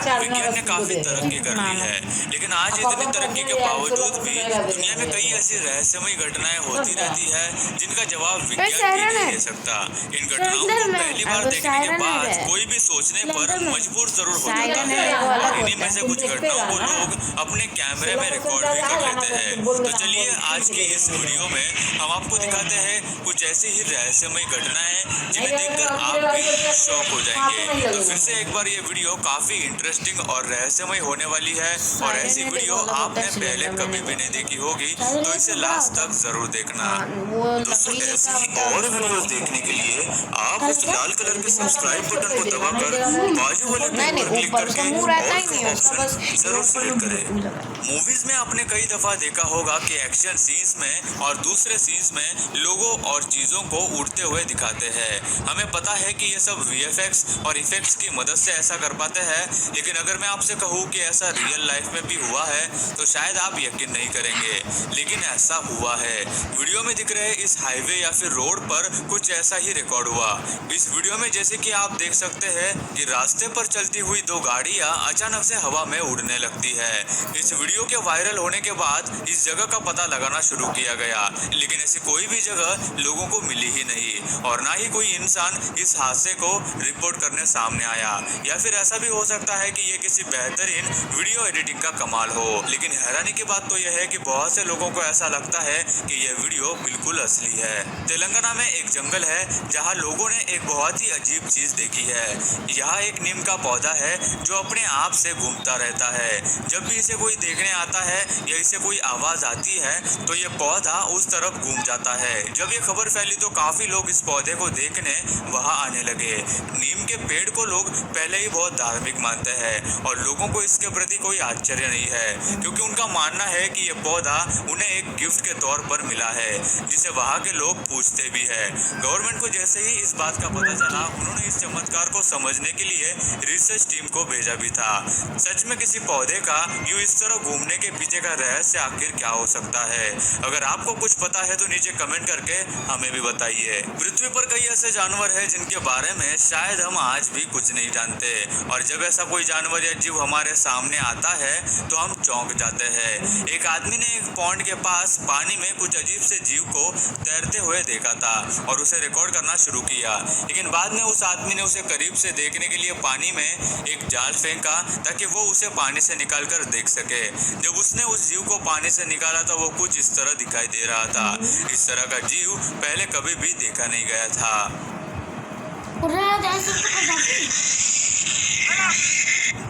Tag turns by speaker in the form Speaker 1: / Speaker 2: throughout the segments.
Speaker 1: विज्ञान ने काफी तरक्की कर ली है, लेकिन आज इतनी तरक्की के बावजूद भी दुनिया में कई ऐसी रहस्यमय घटनाएं होती रहती है जिनका जवाब विज्ञान भी नहीं दे सकता। इन घटनाओं को पहली बार देखने के बाद कोई भी सोचने पर मजबूर जरूर हो जाता है, और इन्हीं में से कुछ घटनाओं को लोग अपने कैमरे में रिकॉर्ड भी कर लेते हैं। तो चलिए आज की इस वीडियो में हम आपको दिखाते हैं कुछ ऐसी ही रहस्यमय घटनाएं जिन्हें देखकर आप भी शॉक हो जाएंगे। तो फिर से एक बार ये वीडियो काफी इंटरेस्टिंग और रहस्यमय होने वाली है, और ऐसी वीडियो आपने पहले कभी भी नहीं देखी होगी, तो इसे लास्ट तक जरूर देखना। दोस्तों ऐसी ही और वीडियोस देखने के लिए आप उस लाल कलर के सब्सक्राइब बटन को दबाकर बाजू वाले बेल पर क्लिक करके ऑल का ऑप्शन जरूर सिलेक्ट करें। मूवीज में आपने कई दफा देखा होगा कि एक्शन सीन्स में और दूसरे सीन्स में लोगों और चीजों को उड़ते हुए दिखाते हैं। हमें पता है कि ये सब वीएफएक्स और इफेक्ट्स की मदद से ऐसा कर पाते हैं, लेकिन अगर मैं आपसे कहूँ कि ऐसा रियल लाइफ में भी हुआ है तो शायद आप यकीन नहीं करेंगे, लेकिन ऐसा हुआ है। वीडियो में दिख रहे इस हाईवे या फिर रोड पर कुछ ऐसा ही रिकॉर्ड हुआ। इस वीडियो में जैसे कि आप देख सकते हैं कि रास्ते पर चलती हुई दो गाड़ियां अचानक से हवा में उड़ने लगती है। इस वीडियो के वायरल होने के बाद इस जगह का पता लगाना शुरू किया गया, लेकिन ऐसी कोई भी जगह लोगों को मिली ही नहीं, और ना ही कोई इंसान इस हादसे को रिपोर्ट करने सामने आया। या फिर ऐसा भी हो सकता है कि ये किसी बेहतरीन वीडियो एडिटिंग का कमाल हो, लेकिन हैरानी की बात तो यह है कि बहुत से लोगों को ऐसा लगता है कि यह वीडियो बिल्कुल असली है। तेलंगाना में एक जंगल है जहां लोगों ने एक बहुत ही अजीब चीज देखी है। यहाँ एक नीम का पौधा है जो अपने आप से घूमता रहता है। जब भी इसे कोई देखने आता है या इसे कोई आवाज आती है तो ये पौधा उस तरफ घूम जाता है। जब ये खबर फैली तो काफी लोग इस पौधे को देखने वहां आने लगे। नीम के पेड़ को लोग पहले ही बहुत धार्मिक मानते हैं, और लोगों को इसके प्रति कोई आश्चर्य नहीं है, क्योंकि उनका मानना है कि ये पौधा उन्हें एक गिफ्ट के तौर पर मिला है, जिसे वहाँ के लोग पूछते भी है। गवर्नमेंट को जैसे ही इस बात का पता चला, उन्होंने इस चमत्कार को समझने के लिए रिसर्च टीम को भेजा भी था। सच में किसी पौधे का यूं इस तरह घूमने के पीछे का रहस्य आखिर क्या हो सकता है? अगर आपको कुछ पता है तो नीचे कमेंट करके हमें भी बताइए। पृथ्वी पर कई ऐसे जानवर हैं जिनके बारे में शायद हम आज भी कुछ नहीं जानते, और जब ऐसा कोई जानवर या जीव हमारे सामने आता है तो हम चौंक जाते हैं। एक आदमी ने एक पॉन्ड के पास पानी में कुछ अजीब से जीव को तैरते हुए देखा था और उसे रिकॉर्ड करना शुरू किया, लेकिन बाद में उस आदमी ने उसे करीब से देखने के लिए पानी में एक जाल फेंका ताकि वो उसे पानी से निकाल कर देख सके। जब उसने उस जीव को पानी से निकाला तो वो कुछ इस तरह दिखाई दे रहा था। इस तरह का जीव पहले कभी भी देखा नहीं गया था।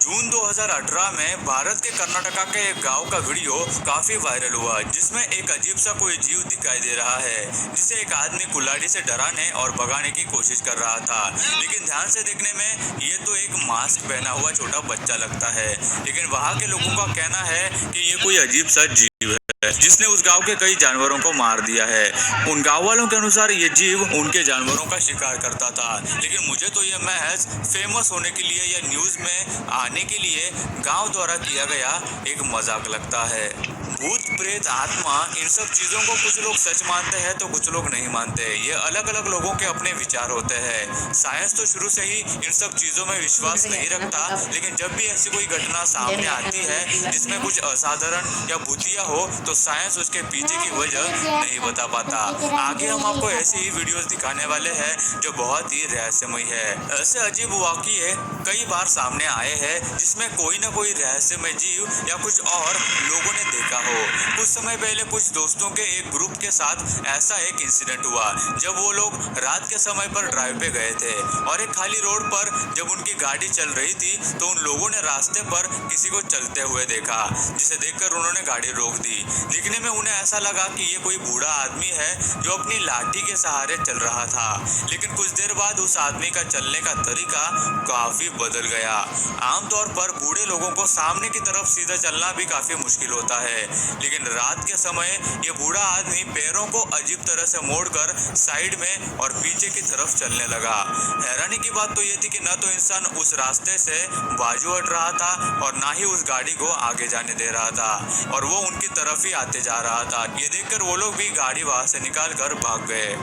Speaker 1: जून 2018 में भारत के कर्नाटका के एक गांव का वीडियो काफी वायरल हुआ, जिसमें एक अजीब सा कोई जीव दिखाई दे रहा है, जिसे एक आदमी कुल्हाड़ी से डराने और भगाने की कोशिश कर रहा था। लेकिन ध्यान से देखने में ये तो एक मास्क पहना हुआ छोटा बच्चा लगता है, लेकिन वहाँ के लोगों का कहना है कि ये कोई अजीब सा जीव है जिसने उस गांव के कई जानवरों को मार दिया है। उन गांव वालों के अनुसार ये जीव उनके जानवरों का शिकार करता था, लेकिन मुझे तो ये महज फेमस होने के लिए या न्यूज में आने के लिए गांव द्वारा किया गया एक मजाक लगता है। भूत प्रेत आत्मा इन सब चीजों को कुछ लोग सच मानते हैं तो कुछ लोग नहीं मानते। ये अलग अलग लोगों के अपने विचार होते हैं। साइंस तो शुरू से ही इन सब चीजों में विश्वास नहीं रखता, लेकिन जब भी ऐसी कोई घटना सामने आती है जिसमें कुछ असाधारण या भूतिया हो तो साइंस उसके पीछे की वजह नहीं बता पाता। आगे हम आपको ऐसे ही वीडियोस दिखाने वाले हैं जो बहुत ही रहस्यमय है। ऐसे अजीब वाकये कई बार सामने आए हैं जिसमें कोई न कोई रहस्यमय जीव या कुछ और लोगों ने देखा हो। कुछ समय पहले कुछ दोस्तों के एक ग्रुप के साथ ऐसा एक इंसिडेंट हुआ जब वो लोग रात के समय पर ड्राइव पे गए थे, और एक खाली रोड पर जब उनकी गाड़ी चल रही थी तो उन लोगों ने रास्ते पर किसी को चलते हुए देखा, जिसे देखकर उन्होंने गाड़ी रोक दी। दिखने में उन्हें ऐसा लगा कि ये कोई बूढ़ा आदमी है जो अपनी लाठी के सहारे चल रहा था, लेकिन कुछ देर बाद उस आदमी का चलने का तरीका काफी बदल गया। आमतौर पर बूढ़े लोगों को सामने की तरफ सीधा चलना भी काफी मुश्किल होता है, लेकिन रात के समय ये बूढ़ा आदमी पैरों को अजीब तरह से मोड़कर साइड में और पीछे की तरफ चलने लगा। हैरानी की बात तो ये थी कि न तो इंसान उस रास्ते से बाजू हट रहा था और ना ही उस गाड़ी को आगे जाने दे रहा था, और वो उनकी तरफ ही आते जा रहा था। ये देखकर वो लोग भी गाड़ी वहां से निकाल कर भाग गए।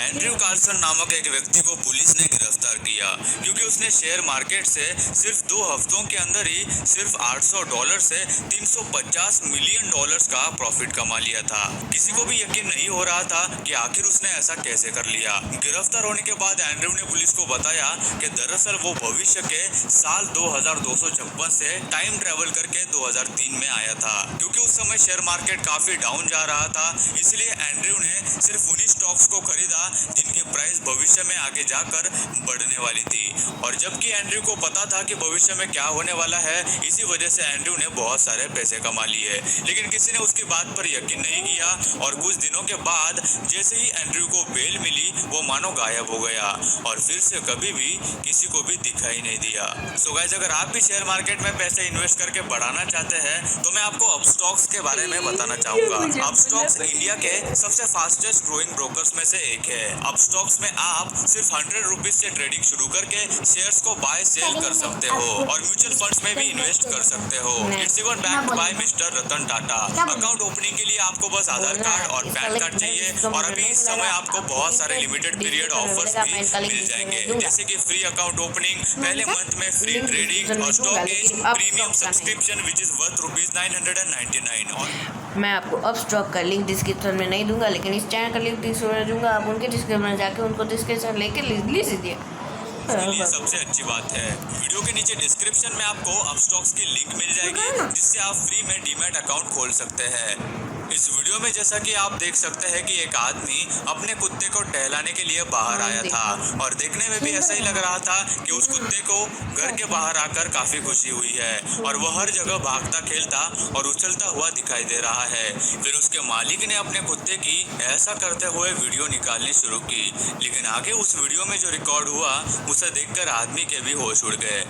Speaker 1: एंड्रयू कार्सन नामक एक व्यक्ति को पुलिस ने गिरफ्तार किया क्योंकि उसने शेयर मार्केट से सिर्फ 2 हफ्तों के अंदर ही सिर्फ $800 से $350 मिलियन का प्रॉफिट कमा लिया था। किसी को भी यकीन नहीं हो रहा था कि आखिर उसने ऐसा कैसे कर लिया। गिरफ्तार होने के बाद एंड्रयू ने पुलिस को बताया कि दरअसल वो भविष्य के साल 2256 से टाइम ट्रेवल करके 2003 में आया था, क्योंकि उस समय शेयर मार्केट काफी डाउन जा रहा था। इसलिए एंड्रयू ने सिर्फ उन्हीं स्टॉक्स को खरीदा जिनकी प्राइस भविष्य में आगे जाकर बढ़ने वाली थी। और जबकि एंड्रयू को पता था कि भविष्य में क्या होने वाला है, इसी वजह से एंड्रयू ने बहुत सारे पैसे कमा लिए। लेकिन किसी ने उसकी बात पर यकीन नहीं किया और कुछ दिनों के बाद जैसे ही एंड्रयू को बेल मिली, वो मानो गायब हो गया और फिर से कभी भी किसी को भी दिखाई नहीं दिया। सो गाइस, अगर आप भी शेयर मार्केट में पैसे इन्वेस्ट करके बढ़ाना चाहते हैं तो मैं आपको अपस्टॉक्स के बारे में बताना चाहूंगा। अपस्टॉक्स इंडिया के सबसे फास्टेस्ट ग्रोइंग ब्रोकर्स में से एक है। अपस्टॉक्स में आप सिर्फ 100 रुपीज से ट्रेडिंग शुरू करके शेयर्स को बाय सेल कर सकते हो और म्यूचुअल फंड्स में भी इन्वेस्ट कर सकते हो। It's even backed by mister Ratan Tata. Account opening के लिए आपको बस आधार कार्ड और पैन कार्ड चाहिए और अभी इस समय आपको बहुत सारे लिमिटेड पीरियड ऑफर्स भी मिल जाएंगे, जैसे कि फ्री अकाउंट ओपनिंग, पहले मंथ में फ्री ट्रेडिंग और stock as premium subscription which is worth ₹999। और
Speaker 2: मैं आपको अपस्टॉक का लिंक डिस्क्रिप्शन में नहीं दूंगा, लेकिन इस चैनल का लिंक डिस्क्रिप्शन में दूंगा। आप उनके डिस्क्रिप्शन में जाके उनको डिस्क्रिप्शन लेके लीजिए।
Speaker 1: ये सबसे अच्छी बात है। वीडियो के नीचे डिस्क्रिप्शन में आपको अपस्टॉक्स की लिंक मिल जाएगी, जिससे आप फ्री में डीमैट अकाउंट खोल सकते हैं। इस वीडियो में जैसा कि आप देख सकते हैं कि एक आदमी अपने कुत्ते को टहलाने के लिए बाहर आया था और देखने में भी ऐसा ही लग रहा था कि उस कुत्ते को घर के बाहर आकर काफी खुशी हुई है और वह हर जगह भागता खेलता और उछलता हुआ दिखाई दे रहा है। फिर उसके मालिक ने अपने कुत्ते की ऐसा करते हुए वीडियो निकालनी शुरू की, लेकिन आगे उस वीडियो में जो रिकॉर्ड हुआ उसे देखकर आदमी के भी होश उड़ गए।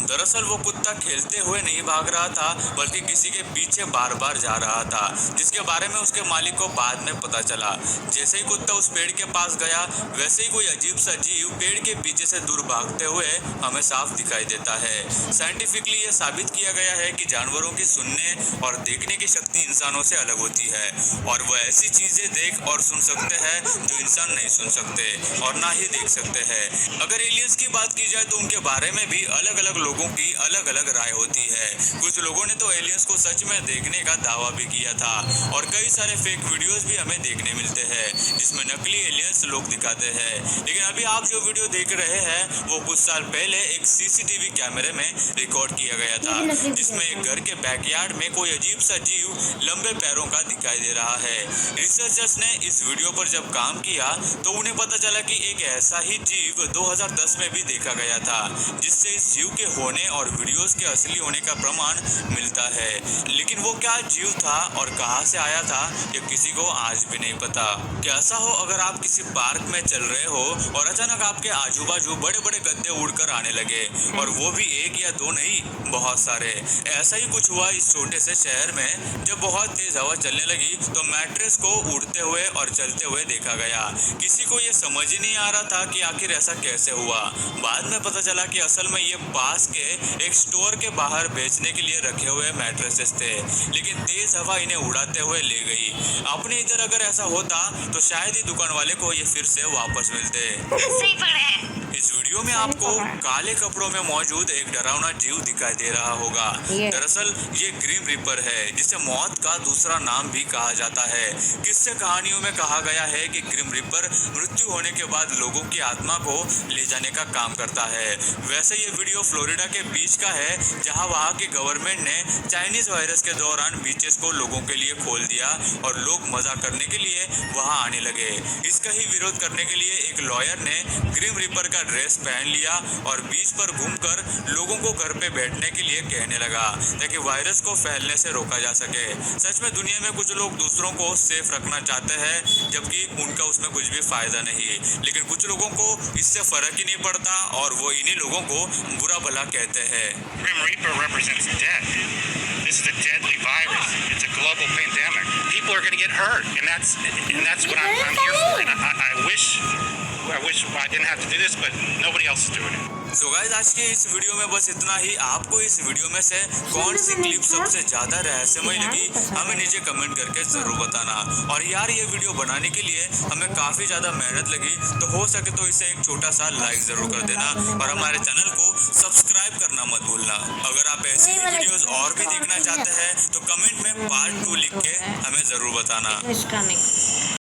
Speaker 1: दरअसल वो कुत्ता खेलते हुए नहीं भाग रहा था, बल्कि किसी के पीछे बार बार जा रहा था, जिसके बारे में उसके मालिक को बाद में पता चला। जैसे ही कुत्ता उस पेड़ के पास गया, वैसे ही कोई अजीब सा जीव पेड़ के पीछे से दूर भागते हुए हमें साफ दिखाई देता है। साइंटिफिकली ये साबित किया गया है कि जानवरों की सुनने और देखने की शक्ति इंसानों से अलग होती है और वह ऐसी चीजें देख और सुन सकते हैं जो इंसान नहीं सुन सकते और ना ही देख सकते हैं। अगर एलियंस की बात की जाए तो उनके बारे में भी अलग अलग लोगों की अलग अलग राय होती है। कुछ लोगों ने तो एलियंस को सच में देखने का दावा भी किया था और कई सारे फेक वीडियोस भी हमें देखने मिलते हैं जिसमें नकली एलियंस लोग दिखाते हैं। लेकिन अभी आप जो वीडियो देख रहे हैं वो कुछ साल पहले एक सीसीटीवी कैमरे में रिकॉर्ड किया गया था, जिसमें एक घर के बैकयार्ड में कोई अजीब सा जीव लंबे पैरों का दिखाई दे रहा है। रिसर्चर्स ने इस वीडियो पर जब काम किया तो उन्हें पता चला कि एक ऐसा ही जीव 2010 में भी देखा गया था, जिससे इस जीव के होने और वीडियोस के असली होने का प्रमाण मिलता है। लेकिन वो क्या जीव था और कहां से आया था ये किसी को आज भी नहीं पता। कैसा हो अगर आप किसी पार्क में चल रहे हो और अचानक आपके आजू बाजू बड़े बड़े गद्दे उड़कर आने लगे, और वो भी एक या दो नहीं, बहुत सारे। ऐसा ही कुछ हुआ इस छोटे से शहर में। जब बहुत तेज हवा चलने लगी तो मैट्रेस को उड़ते हुए और चलते हुए देखा गया। किसी को ये समझ ही नहीं आ रहा था कि आखिर ऐसा कैसे हुआ। बाद में पता चला कि असल में ये पास के एक स्टोर के बाहर बेचने के लिए रखे हुए मैट्रेसेस थे, लेकिन तेज हवा इन्हें उड़ाते हुए ले गई। अपने इधर अगर ऐसा होता तो शायद ही दुकान वाले को ये फिर से वापस मिलते। इस वीडियो में आपको काले कपड़ों में मौजूद एक डरावना जीव दिखाई दे रहा होगा। दरअसल ये ग्रीम रिपर है, जिसे मौत का दूसरा नाम भी कहा जाता है। किस्से कहानियों में कहा गया है कि ग्रीम रिपर मृत्यु होने के बाद लोगों की आत्मा को ले जाने का काम करता है। वैसे ये वीडियो फ्लोरिडा के बीच का है, जहां वहां की गवर्नमेंट ने चाइनीज वायरस के दौरान बीचेस को लोगों के लिए खोल दिया और लोग मजा करने के लिए वहां आने लगे। इसका ही विरोध करने के लिए एक लॉयर ने ग्रीम रिपर का ड्रेस पहन लिया और बीच पर घूमकर लोगों को घर पे बैठने के लिए कहने लगा, ताकि वायरस को फैलने से रोका जा सके। सच में दुनिया में कुछ लोग दूसरों को सेफ रखना चाहते हैं, जबकि उनका उसमें कुछ भी फायदा नहीं। लेकिन कुछ लोगों को इससे फर्क ही नहीं पड़ता और वो इन्हीं लोगों को बुरा भला कहते हैं।
Speaker 3: Grim Reaper represents death. This is a deadly virus. It's a global pandemic. People are going to get hurt, and that's what I'm here for. And I wish I didn't have to do this, but nobody else is doing it.
Speaker 1: So guys आज के इस video में बस इतना ही। आपको इस video में से कौन सी क्लिप सबसे ज्यादा रहस्यमय लगी हमें नीचे कमेंट करके जरूर बताना। और यार ये वीडियो बनाने के लिए हमें काफी ज्यादा मेहनत लगी, तो हो सके तो इसे एक छोटा सा लाइक जरूर कर देना और हमारे चैनल को सब्सक्राइब करना मत भूलना। अगर आप ऐसी ही वीडियोस और भी देखना चाहते हैं तो कमेंट में पार्ट 2 लिख के हमें जरूर बताना।
Speaker 2: इसका नहीं